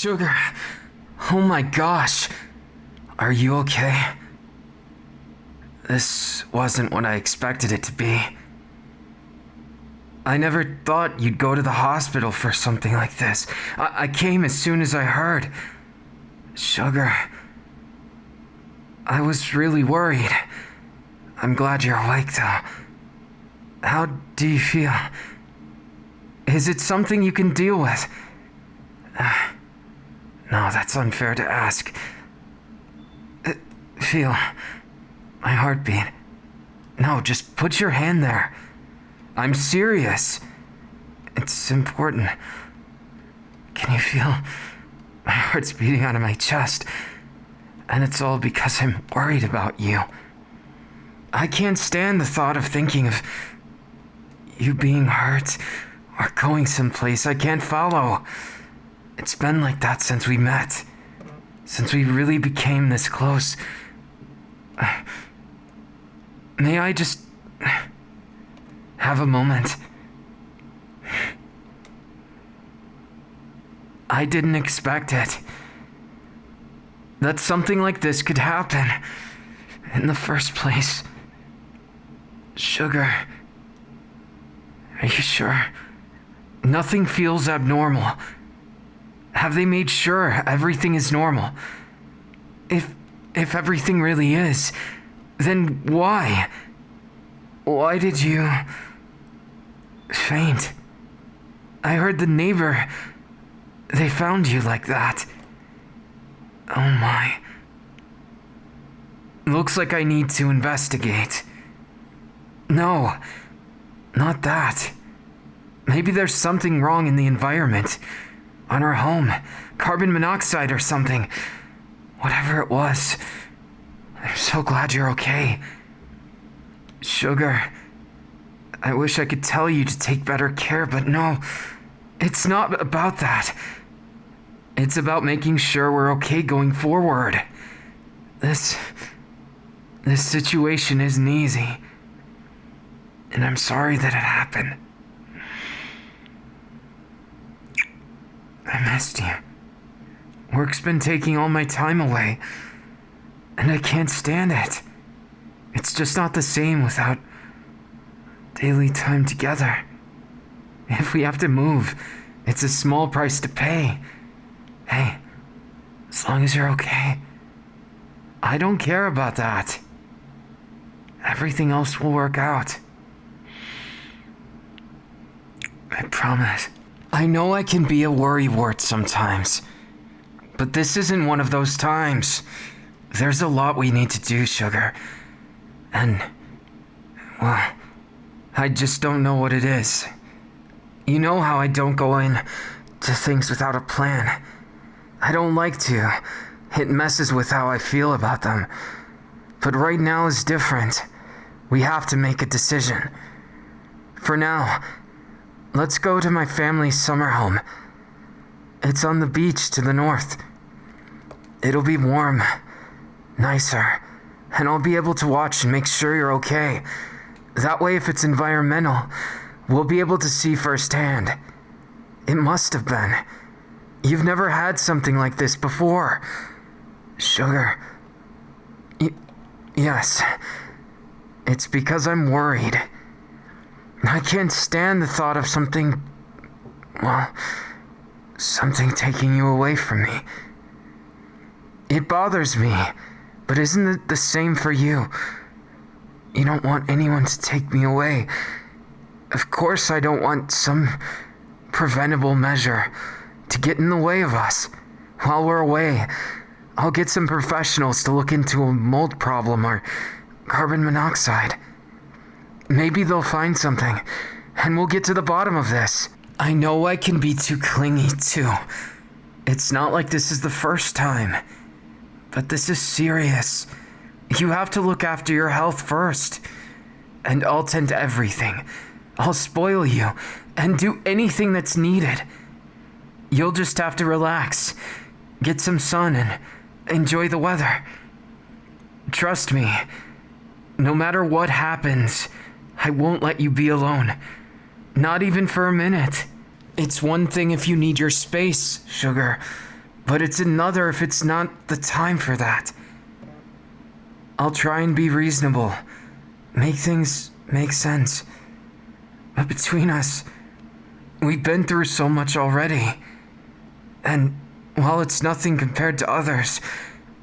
Sugar. Oh my gosh. Are you okay? This wasn't what I expected it to be. I never thought you'd go to the hospital for something like this. I came as soon as I heard. Sugar. I was really worried. I'm glad you're awake though. How do you feel? Is it something you can deal with? No, that's unfair to ask. Feel my heartbeat. No, just put your hand there. I'm serious. It's important. Can you feel my heart's beating out of my chest? And it's all because I'm worried about you. I can't stand the thought of thinking of you being hurt or going someplace I can't follow. It's been like that since we met. Since we really became this close. May I just have a moment? I didn't expect it. That something like this could happen in the first place. Sugar, are you sure? Nothing feels abnormal. Have they made sure everything is normal? If everything really is, then why? Why did you faint? I heard the neighbor, they found you like that. Oh my. Looks like I need to investigate. No, not that. Maybe there's something wrong in the environment. On our home, carbon monoxide or something. Whatever it was. I'm so glad you're okay. Sugar, I wish I could tell you to take better care, but no, it's not about that. It's about making sure we're okay going forward. This situation isn't easy. And I'm sorry that it happened. I missed you. Work's been taking all my time away, and I can't stand it. It's just not the same without daily time together. If we have to move, it's a small price to pay. Hey, as long as you're okay. I don't care about that. Everything else will work out. I promise. I know I can be a worrywart sometimes, but this isn't one of those times. There's a lot we need to do, Sugar. And, well, I just don't know what it is. You know how I don't go in to things without a plan. I don't like to. It messes with how I feel about them. But right now is different. We have to make a decision. For now, let's go to my family's summer home. It's on the beach to the north. It'll be warm, nicer, and I'll be able to watch and make sure you're okay. That way, if it's environmental, we'll be able to see firsthand. It must have been. You've never had something like this before. Sugar. Yes. It's because I'm worried. I can't stand the thought of something taking you away from me. It bothers me, but isn't it the same for you? You don't want anyone to take me away. Of course I don't want some preventable measure to get in the way of us. While we're away, I'll get some professionals to look into a mold problem or carbon monoxide. Maybe they'll find something, and we'll get to the bottom of this. I know I can be too clingy, too. It's not like this is the first time. But this is serious. You have to look after your health first. And I'll tend to everything. I'll spoil you, and do anything that's needed. You'll just have to relax, get some sun, and enjoy the weather. Trust me, no matter what happens, I won't let you be alone. Not even for a minute. It's one thing if you need your space, Sugar, but it's another if it's not the time for that. I'll try and be reasonable, make things make sense. But between us, we've been through so much already. And while it's nothing compared to others,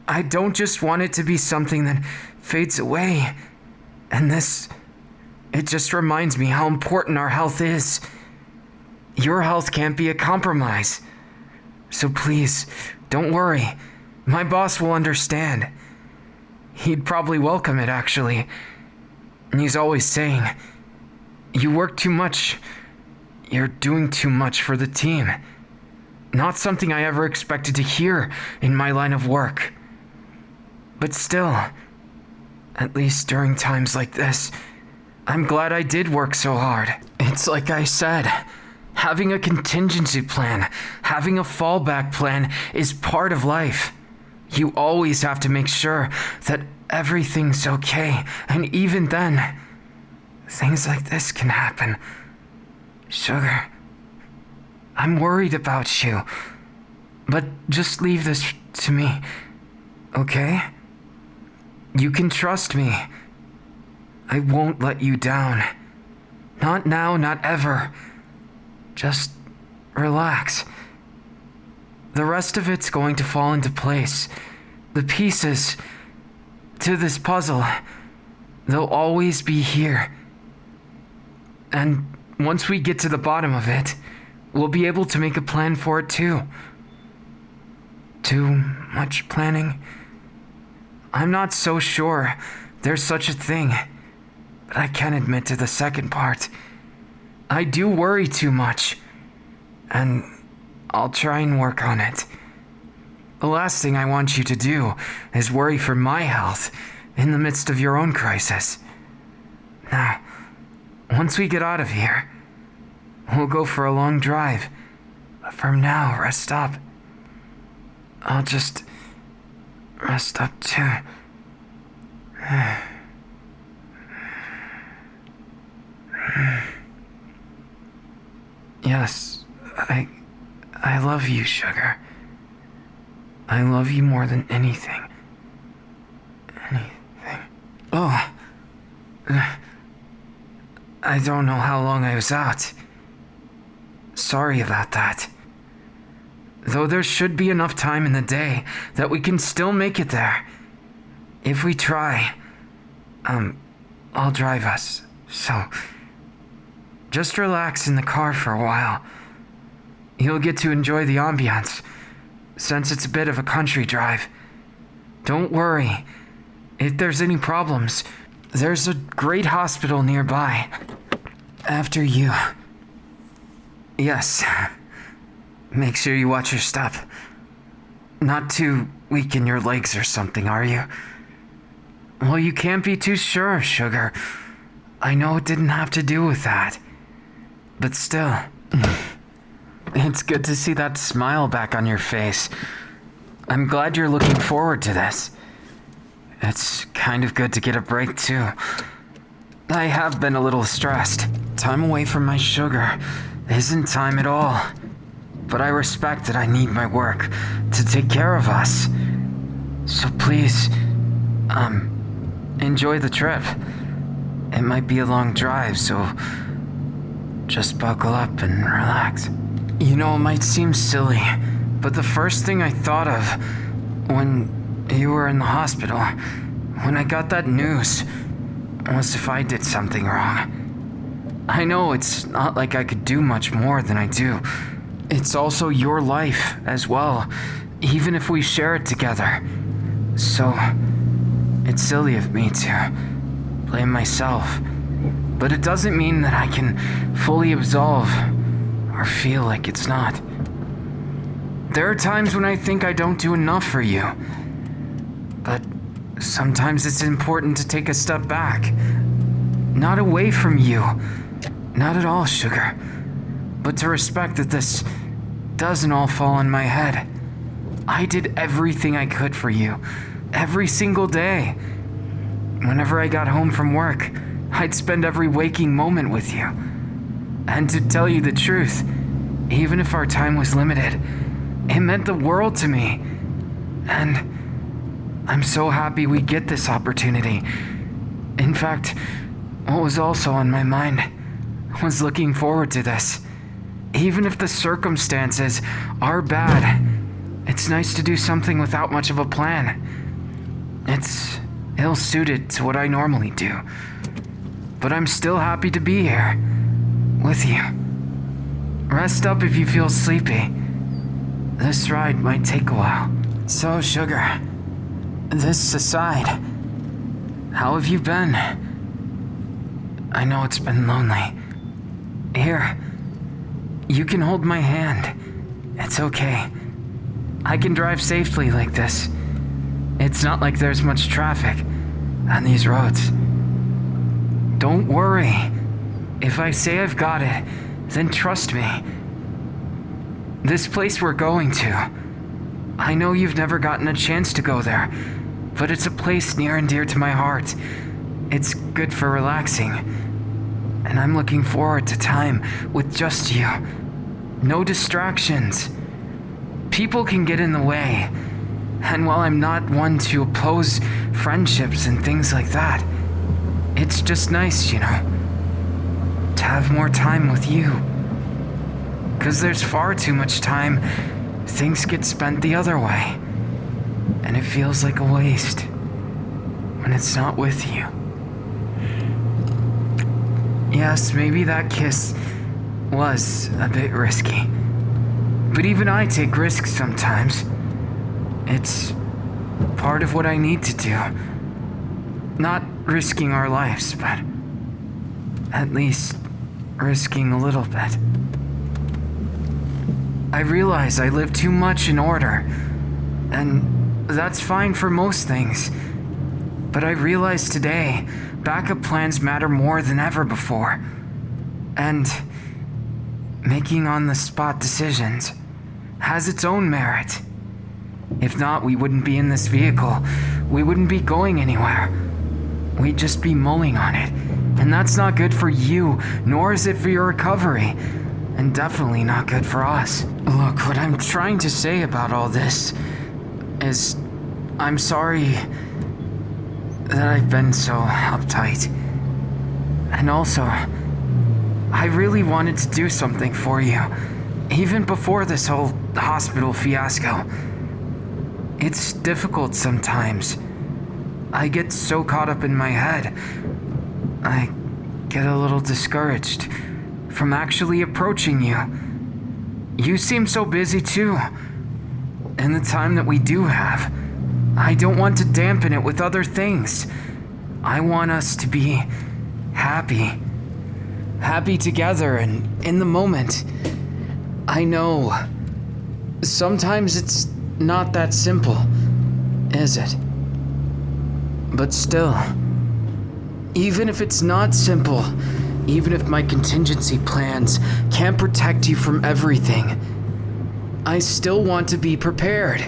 I don't just want it to be something that fades away. And it just reminds me how important our health is. Your health can't be a compromise. So please, don't worry. My boss will understand. He'd probably welcome it, actually. And he's always saying, "You work too much. You're doing too much for the team." Not something I ever expected to hear in my line of work. But still, at least during times like this, I'm glad I did work so hard. It's like I said, having a contingency plan, having a fallback plan is part of life. You always have to make sure that everything's okay, and even then, things like this can happen. Sugar, I'm worried about you, but just leave this to me, okay? You can trust me. I won't let you down. Not now, not ever. Just relax. The rest of it's going to fall into place. The pieces to this puzzle, they'll always be here. And once we get to the bottom of it, we'll be able to make a plan for it too. Too much planning? I'm not so sure there's such a thing, but I can admit to the second part. I do worry too much, and I'll try and work on it. The last thing I want you to do is worry for my health in the midst of your own crisis. Now, once we get out of here, we'll go for a long drive. But for now, rest up. I'll just rest up too. Yes, I love you, Sugar. I love you more than anything. Anything. Oh. I don't know how long I was out. Sorry about that. Though there should be enough time in the day that we can still make it there. If we try. I'll drive us, so just relax in the car for a while. You'll get to enjoy the ambiance, since it's a bit of a country drive. Don't worry. If there's any problems, there's a great hospital nearby. After you. Yes. Make sure you watch your step. Not to weaken your legs or something, are you? Well, you can't be too sure, Sugar. I know it didn't have to do with that. But still, it's good to see that smile back on your face. I'm glad you're looking forward to this. It's kind of good to get a break, too. I have been a little stressed. Time away from my Sugar isn't time at all. But I respect that I need my work to take care of us. So please, enjoy the trip. It might be a long drive, so just buckle up and relax. You know, it might seem silly, but the first thing I thought of when you were in the hospital, when I got that news, was if I did something wrong. I know it's not like I could do much more than I do. It's also your life as well, even if we share it together. So, it's silly of me to blame myself, but it doesn't mean that I can fully absolve or feel like it's not. There are times when I think I don't do enough for you, but sometimes it's important to take a step back. Not away from you, not at all, Sugar, but to respect that this doesn't all fall on my head. I did everything I could for you, every single day. Whenever I got home from work, I'd spend every waking moment with you. And to tell you the truth, even if our time was limited, It meant the world to me. And I'm so happy we get this opportunity. In fact, what was also on my mind was looking forward to this. Even if the circumstances are bad, it's nice to do something without much of a plan. It's ill-suited to what I normally do. But I'm still happy to be here, with you. Rest up if you feel sleepy. This ride might take a while. So, Sugar, this aside, how have you been? I know it's been lonely. Here, you can hold my hand. It's okay. I can drive safely like this. It's not like there's much traffic on these roads. Don't worry. If I say I've got it, then trust me. This place we're going to, I know you've never gotten a chance to go there, but it's a place near and dear to my heart. It's good for relaxing, and I'm looking forward to time with just you. No distractions. People can get in the way, and while I'm not one to oppose friendships and things like that, it's just nice, you know, to have more time with you. 'Cause there's far too much time things get spent the other way, and it feels like a waste when it's not with you. Yes, maybe that kiss was a bit risky, but even I take risks sometimes. It's part of what I need to do. Not risking our lives, but at least risking a little bit. I realize I live too much in order, and that's fine for most things. But I realize today, backup plans matter more than ever before. And making on-the-spot decisions has its own merit. If not, we wouldn't be in this vehicle. We wouldn't be going anywhere. We'd just be mulling on it. And that's not good for you, nor is it for your recovery. And definitely not good for us. Look, what I'm trying to say about all this is I'm sorry that I've been so uptight. And also, I really wanted to do something for you, even before this whole hospital fiasco. It's difficult sometimes. I get so caught up in my head. I get a little discouraged from actually approaching you. You seem so busy too. And the time that we do have, I don't want to dampen it with other things. I want us to be happy. Happy together and in the moment. I know. Sometimes it's not that simple, is it? But still, even if it's not simple, even if my contingency plans can't protect you from everything, I still want to be prepared.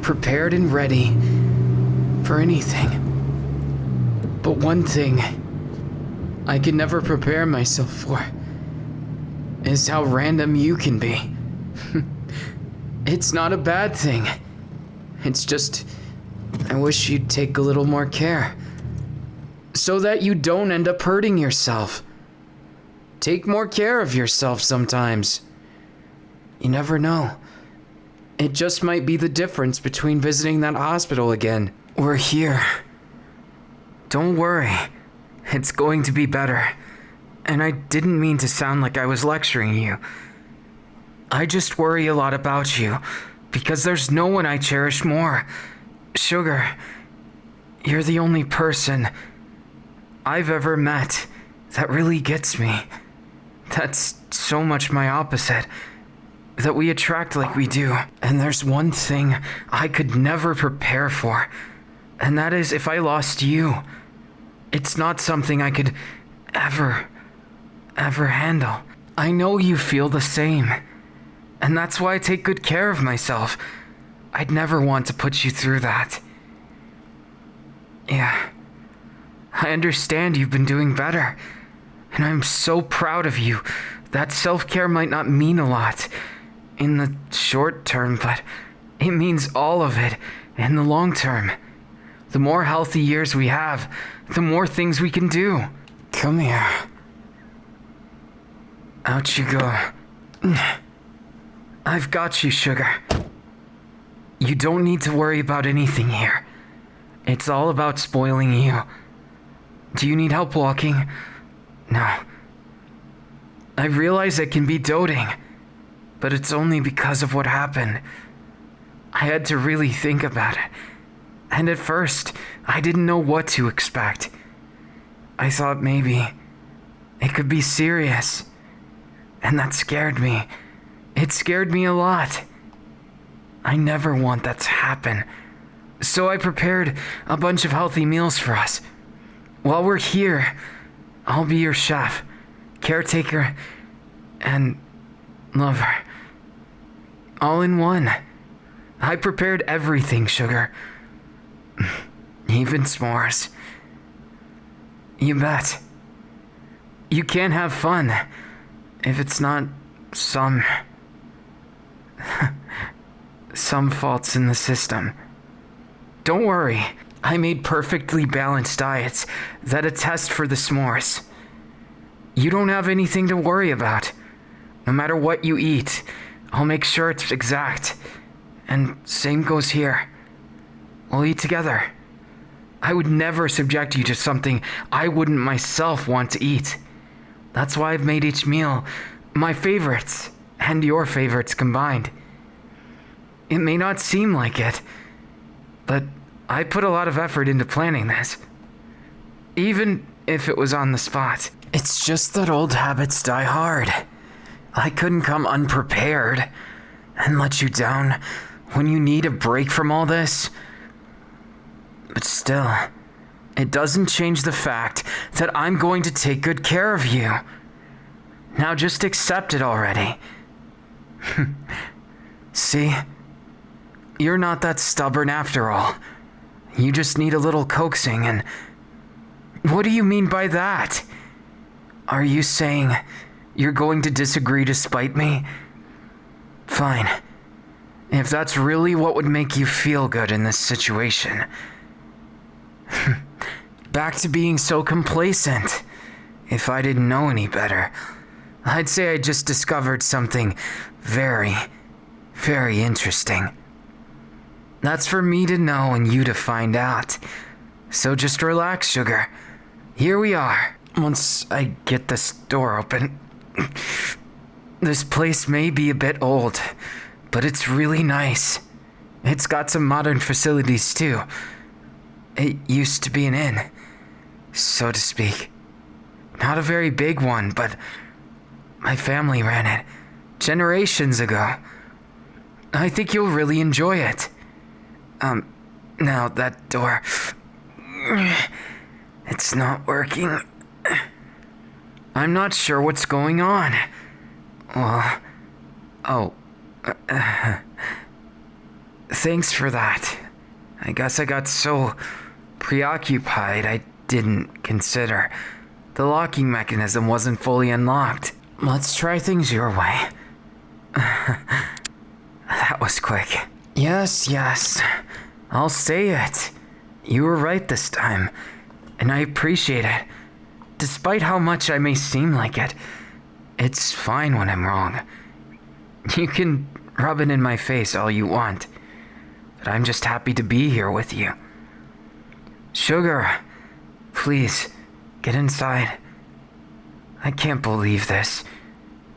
Prepared and ready for anything. But one thing I can never prepare myself for is how random you can be. It's not a bad thing. It's just, I wish you'd take a little more care, so that you don't end up hurting yourself. Take more care of yourself sometimes. You never know. It just might be the difference between visiting that hospital again. We're here. Don't worry. It's going to be better. And I didn't mean to sound like I was lecturing you. I just worry a lot about you, because there's no one I cherish more. Sugar, you're the only person I've ever met that really gets me. That's so much my opposite, that we attract like we do. And there's one thing I could never prepare for, and that is if I lost you. It's not something I could ever handle. I know you feel the same, and that's why I take good care of myself. I'd never want to put you through that. Yeah, I understand you've been doing better, and I'm so proud of you. That self-care might not mean a lot. in the short term, but it means all of it in the long term. The more healthy years we have, the more things we can do. Come here. Out you go. I've got you, Sugar. You don't need to worry about anything here. It's all about spoiling you. Do you need help walking? No. I realize it can be doting, but it's only because of what happened. I had to really think about it. And at first, I didn't know what to expect. I thought maybe it could be serious. And that scared me. It scared me a lot. I never want that to happen. So I prepared a bunch of healthy meals for us. While we're here, I'll be your chef, caretaker, and lover. All in one. I prepared everything, Sugar. Even s'mores. You bet. You can't have fun if it's not some faults in the system. Don't worry, I made perfectly balanced diets that attest for the s'mores. You don't have anything to worry about. No matter what you eat, I'll make sure it's exact. And same goes here. We'll eat together. I would never subject you to something I wouldn't myself want to eat. That's why I've made each meal my favorites and your favorites combined. It may not seem like it, but I put a lot of effort into planning this. Even if it was on the spot. It's just that old habits die hard. I couldn't come unprepared and let you down when you need a break from all this. But still, it doesn't change the fact that I'm going to take good care of you. Now just accept it already. See? You're not that stubborn after all. You just need a little coaxing and... What do you mean by that? Are you saying you're going to disagree to spite me? Fine. If that's really what would make you feel good in this situation. Back to being so complacent. If I didn't know any better, I'd say I just discovered something very, very interesting. That's for me to know and you to find out. So just relax, Sugar. Here we are. Once I get this door open. This place may be a bit old, but it's really nice. It's got some modern facilities too. It used to be an inn, so to speak. Not a very big one, but my family ran it generations ago. I think you'll really enjoy it. Now that door... It's not working. I'm not sure what's going on. Well... Oh. Thanks for that. I guess I got so preoccupied I didn't consider. The locking mechanism wasn't fully unlocked. Let's try things your way. That was quick. Yes. I'll say it. You were right this time, and I appreciate it. Despite how much I may seem like it, it's fine when I'm wrong. You can rub it in my face all you want, but I'm just happy to be here with you. Sugar, please, get inside. I can't believe this.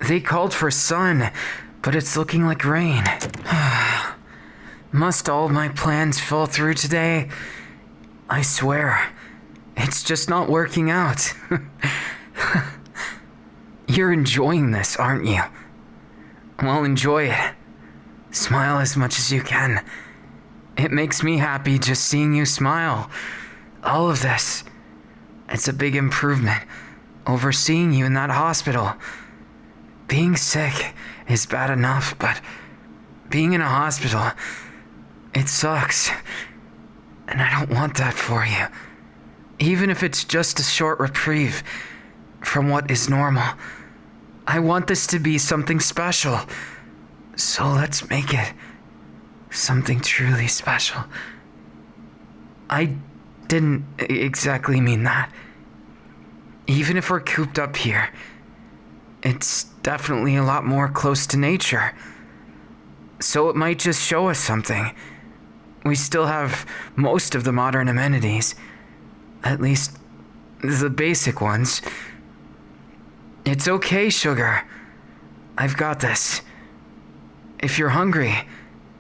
They called for sun, but it's looking like rain. Must all my plans fall through today? I swear, it's just not working out. You're enjoying this, aren't you? Well, enjoy it. Smile as much as you can. It makes me happy just seeing you smile. All of this. It's a big improvement over seeing you in that hospital. Being sick is bad enough, but being in a hospital, it sucks. And I don't want that for you. Even if it's just a short reprieve from what is normal. I want this to be something special. So let's make it something truly special. I didn't exactly mean that. Even if we're cooped up here, it's definitely a lot more close to nature. So it might just show us something. We still have most of the modern amenities. At least, the basic ones. It's okay, Sugar. I've got this. If you're hungry,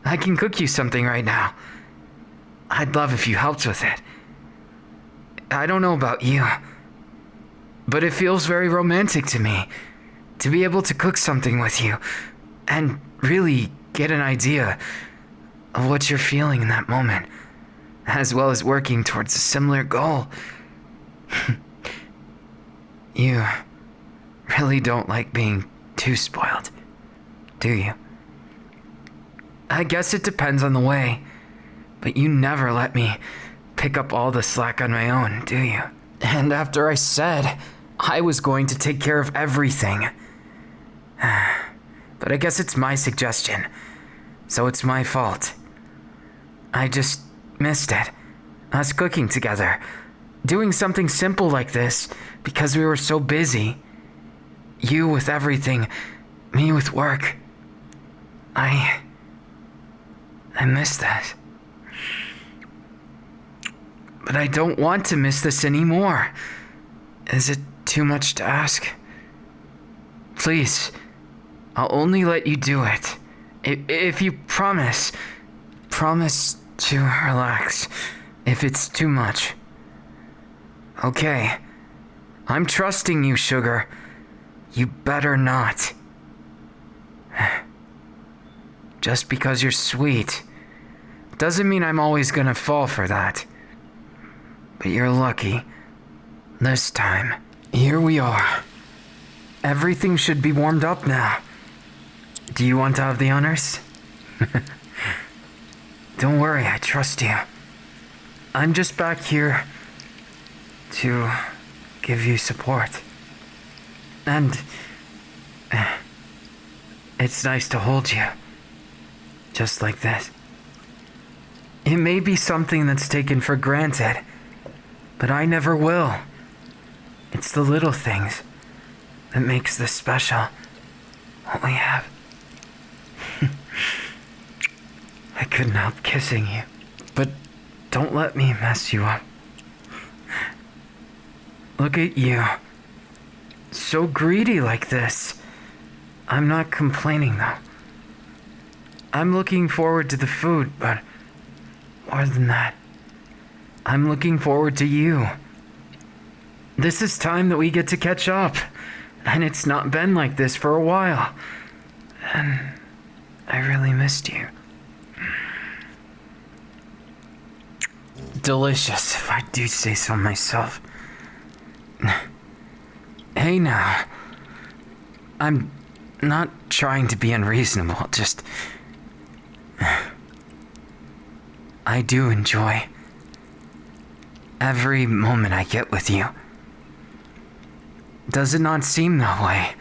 I can cook you something right now. I'd love if you helped with it. I don't know about you, but it feels very romantic to me to be able to cook something with you and really get an idea of what you're feeling in that moment, as well as working towards a similar goal. You really don't like being too spoiled, do you? I guess it depends on the way, but you never let me pick up all the slack on my own, do you? And after I said I was going to take care of everything. But I guess it's my suggestion, so it's my fault. I just missed it. Us cooking together. Doing something simple like this because we were so busy. You with everything, me with work. I miss that. But I don't want to miss this anymore. Is it too much to ask? Please, I'll only let you do it. If you promise to relax if it's too much. Okay, I'm trusting you, Sugar. You better not. Just because you're sweet doesn't mean I'm always gonna fall for that. But you're lucky. This time. Here we are. Everything should be warmed up now. Do you want to have the honors? Don't worry, I trust you. I'm just back here to give you support. And it's nice to hold you. Just like this. It may be something that's taken for granted, but I never will. It's the little things that makes this special. What we have. I couldn't help kissing you, but don't let me mess you up. Look at you. So greedy like this. I'm not complaining though. I'm looking forward to the food, but more than that, I'm looking forward to you. This is time that we get to catch up, and it's not been like this for a while. And I really missed you. Delicious, if I do say so myself. Hey now. I'm not trying to be unreasonable, just... I do enjoy every moment I get with you. Does it not seem that way?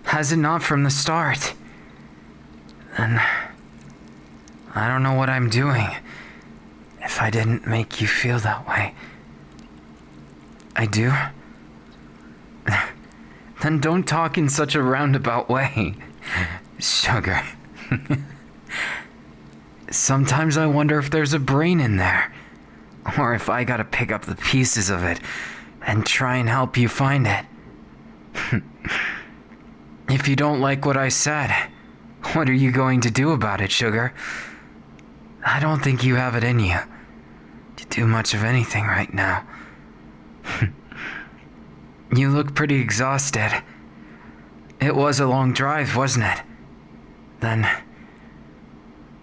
Has it not from the start? And I don't know what I'm doing if I didn't make you feel that way. I do? Then don't talk in such a roundabout way, Sugar. Sometimes I wonder if there's a brain in there, or if I gotta pick up the pieces of it and try and help you find it. If you don't like what I said, what are you going to do about it, Sugar? I don't think you have it in you to do much of anything right now. You look pretty exhausted. It was a long drive, wasn't it? Then,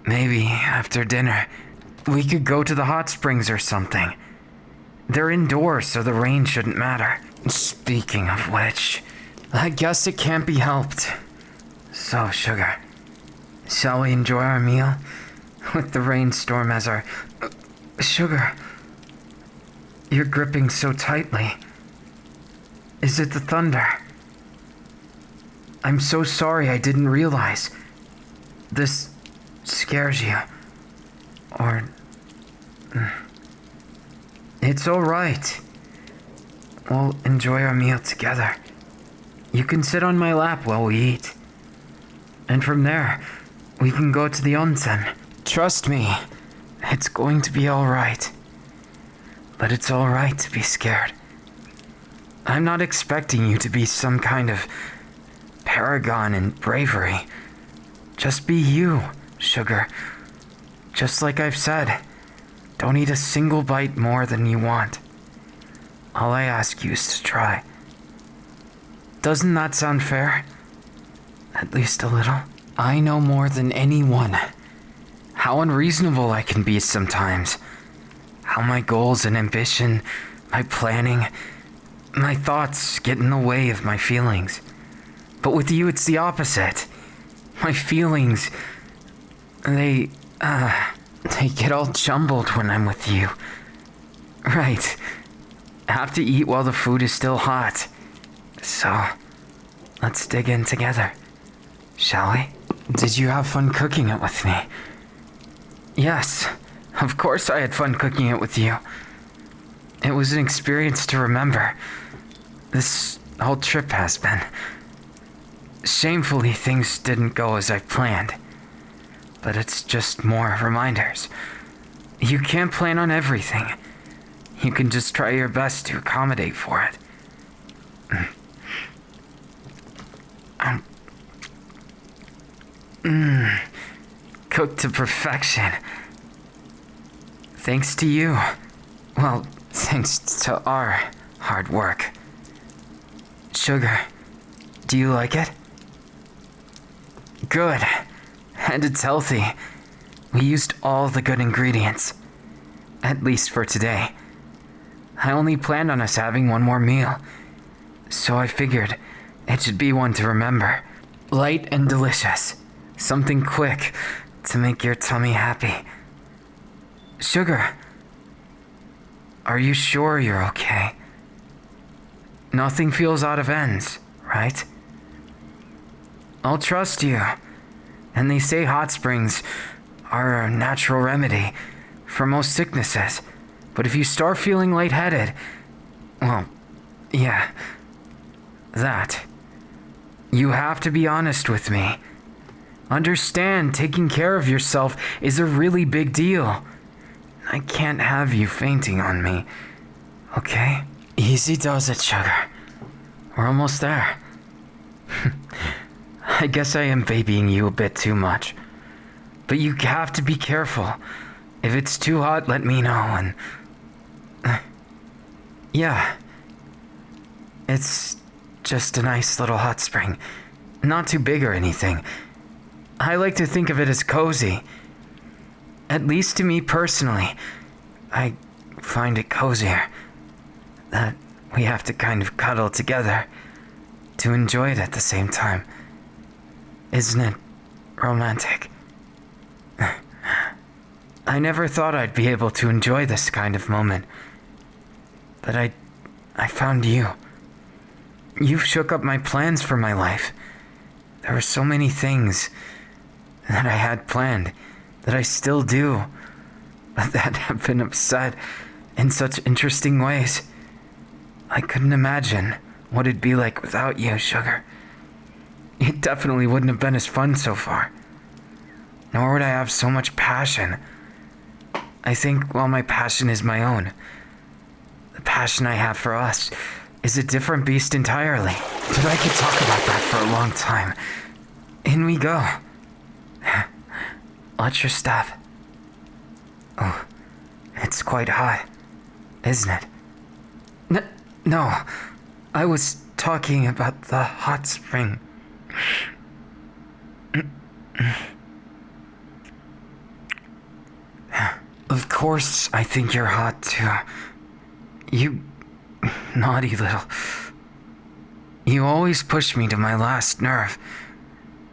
maybe after dinner, we could go to the hot springs or something. They're indoors, so the rain shouldn't matter. Speaking of which, I guess it can't be helped. So, Sugar, shall we enjoy our meal? With the rainstorm as our... Sugar, you're gripping so tightly. Is it the thunder? I'm so sorry I didn't realize. this scares you. Or... It's alright. We'll enjoy our meal together. You can sit on my lap while we eat. And from there, we can go to the onsen. Trust me, it's going to be alright. But it's alright to be scared. I'm not expecting you to be some kind of paragon in bravery. Just be you, Sugar. Just like I've said, don't eat a single bite more than you want. All I ask you is to try. Doesn't that sound fair? At least a little. I know more than anyone how unreasonable I can be sometimes. How my goals and ambition, my planning, my thoughts get in the way of my feelings. But with you, it's the opposite. My feelings, they get all jumbled when I'm with you. Right. I have to eat while the food is still hot. So, let's dig in together, shall we? Did you have fun cooking it with me? Yes, of course I had fun cooking it with you. It was an experience to remember. This whole trip has been. Shamefully, things didn't go as I planned. But it's just more reminders. You can't plan on everything. You can just try your best to accommodate for it. Cooked to perfection. Thanks to you. Well, thanks to our hard work. Sugar, do you like it? Good. And it's healthy. We used all the good ingredients. At least for today. I only planned on us having one more meal. So I figured it should be one to remember. Light and delicious. Something quick to make your tummy happy. Sugar, are you sure you're okay? Nothing feels out of ends, right? I'll trust you. And they say hot springs are a natural remedy for most sicknesses. But if you start feeling lightheaded, well, yeah, that. You have to be honest with me. Understand, taking care of yourself is a really big deal. I can't have you fainting on me, okay? Easy does it, Sugar. We're almost there. I guess I am babying you a bit too much. But you have to be careful. If it's too hot, let me know and... yeah. It's just a nice little hot spring. Not too big or anything. I like to think of it as cozy. At least to me personally. I find it cozier. That we have to kind of cuddle together to enjoy it at the same time. Isn't it romantic? I never thought I'd be able to enjoy this kind of moment. But I found you. You've shook up my plans for my life. There were so many things that I had planned, that I still do, but that have been upset in such interesting ways. I couldn't imagine what it'd be like without you, Sugar. It definitely wouldn't have been as fun so far. Nor would I have so much passion. I think, well, my passion is my own. The passion I have for us is a different beast entirely. But I could talk about that for a long time. In we go. Watch your step. Oh, it's quite hot, isn't it? No, I was talking about the hot spring. Of course, I think you're hot too. You naughty little... You always push me to my last nerve,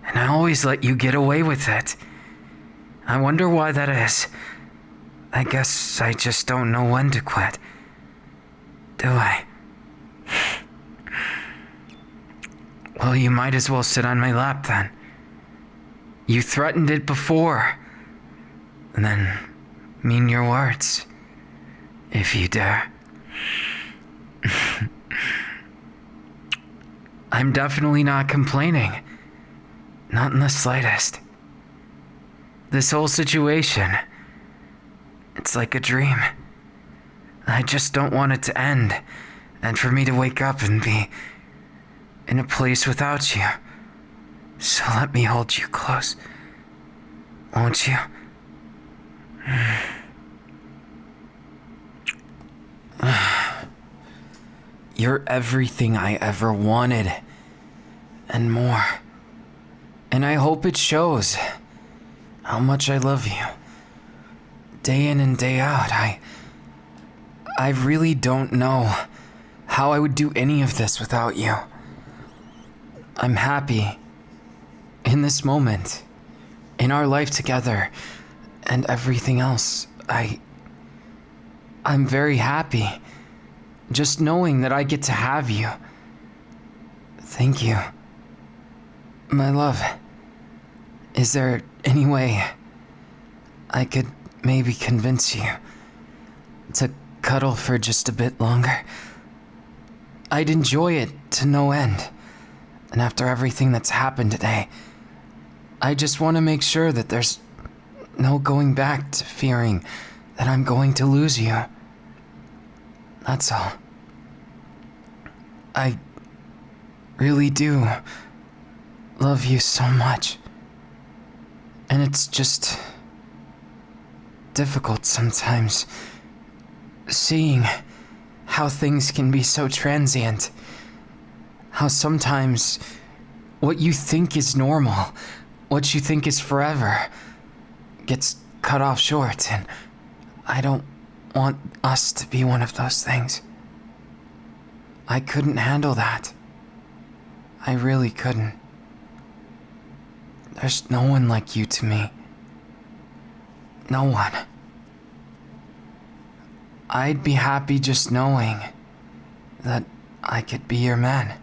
and I always let you get away with it. I wonder why that is. I guess I just don't know when to quit. Do I? Well, you might as well sit on my lap then. You threatened it before. And then mean your words. If you dare. I'm definitely not complaining. Not in the slightest. This whole situation, it's like a dream. I just don't want it to end, and for me to wake up and be in a place without you. So let me hold you close. Won't you? You're everything I ever wanted, and more. And I hope it shows how much I love you. Day in and day out, I really don't know how I would do any of this without you. I'm happy in this moment, in our life together, and everything else. I'm very happy just knowing that I get to have you. Thank you, my love. Is there any way I could maybe convince you to cuddle for just a bit longer? I'd enjoy it to no end. And after everything that's happened today, I just want to make sure that there's no going back to fearing that I'm going to lose you. That's all. I really do love you so much. And it's just difficult sometimes seeing how things can be so transient. How sometimes what you think is normal, what you think is forever, gets cut off short, and I don't want us to be one of those things. I couldn't handle that. I really couldn't. There's no one like you to me. No one. I'd be happy just knowing that I could be your man.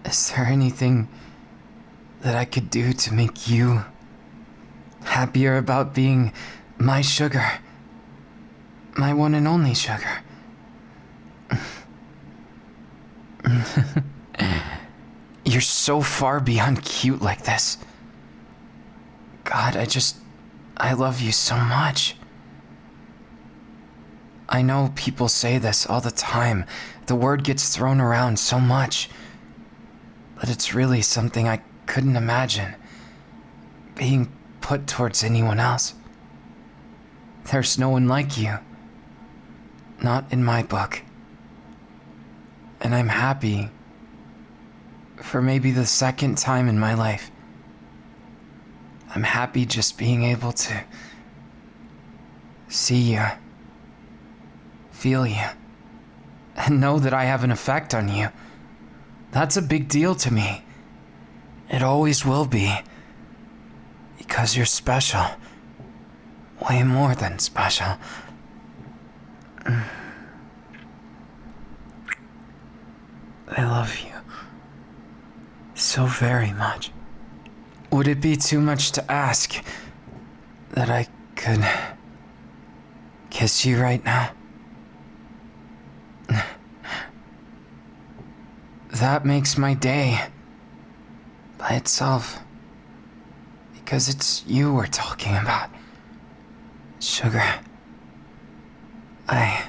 Is there anything that I could do to make you happier about being my sugar? My one and only sugar. You're so far beyond cute like this. God, I love you so much. I know people say this all the time. The word gets thrown around so much. But it's really something I couldn't imagine being put towards anyone else. There's no one like you. Not in my book. And I'm happy, for maybe the second time in my life, I'm happy just being able to see you, feel you, and know that I have an effect on you. That's a big deal to me. It always will be. Because you're special. Way more than special. I love you. So very much. Would it be too much to ask that I could kiss you right now? That makes my day by itself. Because it's you we're talking about. Sugar. I